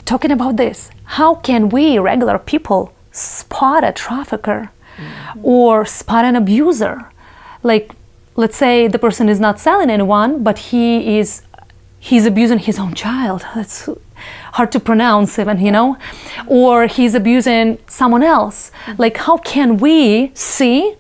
talking about this, how can we regular people spot a trafficker or spot an abuser? Like, let's say the person is not selling anyone, but he's abusing his own child. That's hard to pronounce even, or he's abusing someone else. Like, how can we see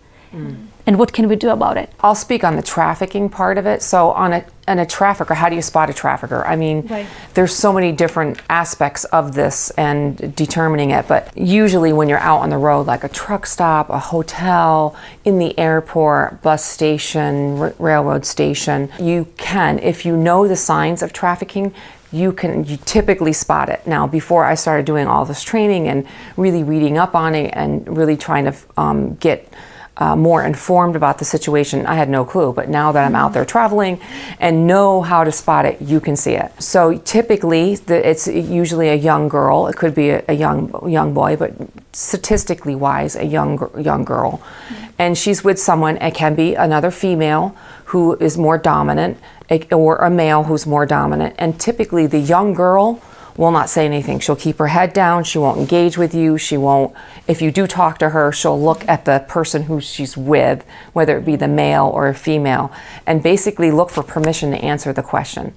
and what can we do about it? I'll speak on the trafficking part of it. So on a trafficker, how do you spot a trafficker? I mean, there's so many different aspects of this and determining it, but usually when you're out on the road, like a truck stop, a hotel, in the airport, bus station, railroad station, you can, if you know the signs of trafficking, you typically spot it. Now, before I started doing all this training and really reading up on it and really trying to get more informed about the situation, I had no clue. But now that I'm out there traveling and know how to spot it, you can see it. So typically, it's usually a young girl. It could be a young boy, but statistically wise, a young girl. And she's with someone. It can be another female who is more dominant, or a male who's more dominant. And typically, the young girl will not say anything. She'll keep her head down. She won't engage with you. She won't, if you do talk to her, she'll look at the person who she's with, whether it be the male or a female, and basically look for permission to answer the question.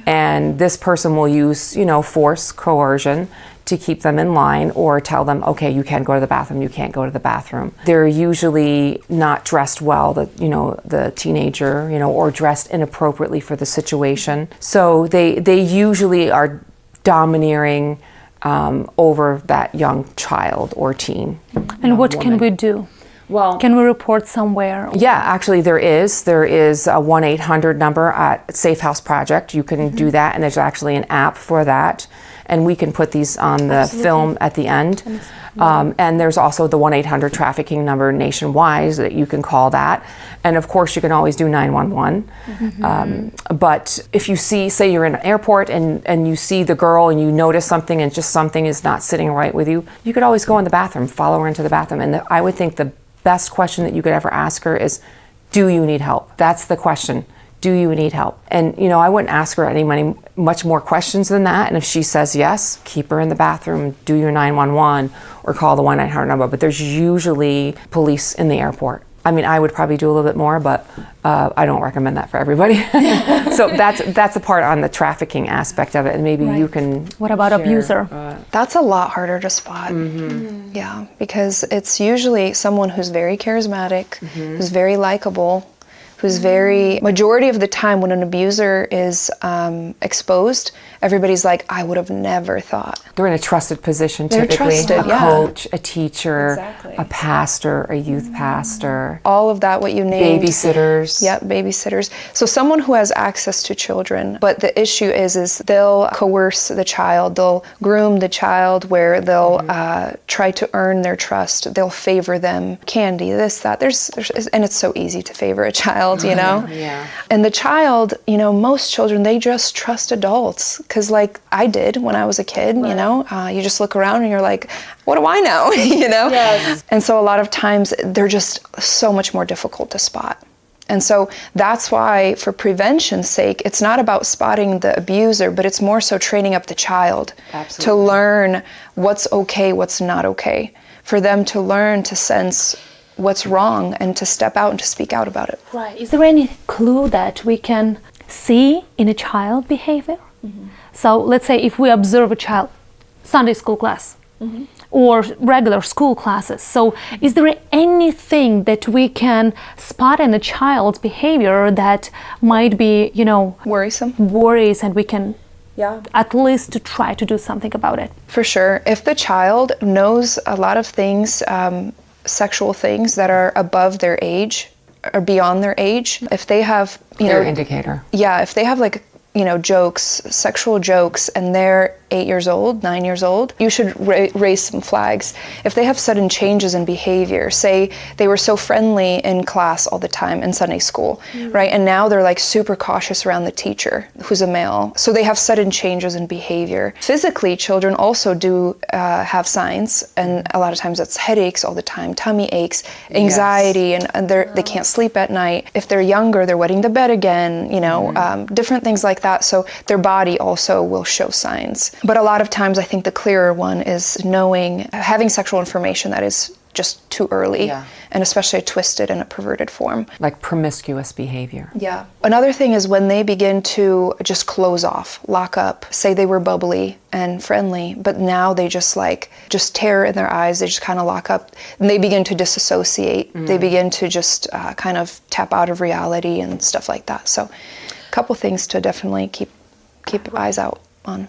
And this person will use, force, coercion to keep them in line or tell them, okay, you can go to the bathroom, you can't go to the bathroom. They're usually not dressed well, the teenager, or dressed inappropriately for the situation. So they usually are domineering over that young child or teen. And what can we do? Well, can we report somewhere? Yeah, actually there is a 1-800 number at Safe House Project. You can do that, and there's actually an app for that, and we can put these on the film at the end. And there's also the 1-800 trafficking number nationwide that you can call that. And of course you can always do 911. But if you say you're in an airport and you see the girl and you notice something and just something is not sitting right with you, you could always go in the bathroom, follow her into the bathroom. And I would think the best question that you could ever ask her is, do you need help? That's the question. Do you need help? And I wouldn't ask her much more questions than that. And if she says yes, keep her in the bathroom, do your 911 or call the 1-900 number. But there's usually police in the airport. I mean, I would probably do a little bit more, but I don't recommend that for everybody. So that's a part on the trafficking aspect of it, and maybe you can. What about share, abuser? That's a lot harder to spot. Yeah, because it's usually someone who's very charismatic, who's very likable, who's majority of the time when an abuser is exposed, everybody's like, I would have never thought. They're in a trusted position, They're typically. trusted, a coach, a teacher, a pastor, a youth pastor. All of that, what you named. Babysitters. Yep, babysitters. So someone who has access to children, but the issue is they'll coerce the child, they'll groom the child where they'll try to earn their trust, they'll favor them, candy, this, that. There's and it's so easy to favor a child, Yeah. And the child, most children, they just trust adults. Because like I did when I was a kid, you just look around and you're like, what do I know, Yes. And so a lot of times they're just so much more difficult to spot. And so that's why, for prevention's sake, it's not about spotting the abuser, but it's more so training up the child to learn what's okay, what's not okay, for them to learn to sense what's wrong and to step out and to speak out about it. Right. Is there any clue that we can see in a child behavior? So let's say if we observe a child, Sunday school class or regular school classes. So is there anything that we can spot in a child's behavior that might be, worries, and we can at least to try to do something about it? For sure. If the child knows a lot of things, sexual things that are above their age or beyond their age, if they have, Clear indicator. Yeah, if they have jokes, sexual jokes, and they're 8 years old, 9 years old, you should raise some flags. If they have sudden changes in behavior, say they were so friendly in class all the time in Sunday school, right? And now they're super cautious around the teacher, who's a male. So they have sudden changes in behavior. Physically, children also do have signs, and a lot of times that's headaches all the time, tummy aches, anxiety, and they can't sleep at night. If they're younger, they're wetting the bed again, different things like like that. So their body also will show signs. But a lot of times I think the clearer one is having sexual information that is just too early, and especially twisted in a perverted form. Like promiscuous behavior. Yeah. Another thing is when they begin to just close off, lock up, say they were bubbly and friendly, but now they just terror in their eyes, they just kind of lock up, and they begin to disassociate. They begin to just kind of tap out of reality and stuff like that. So a couple things to definitely keep eyes out on.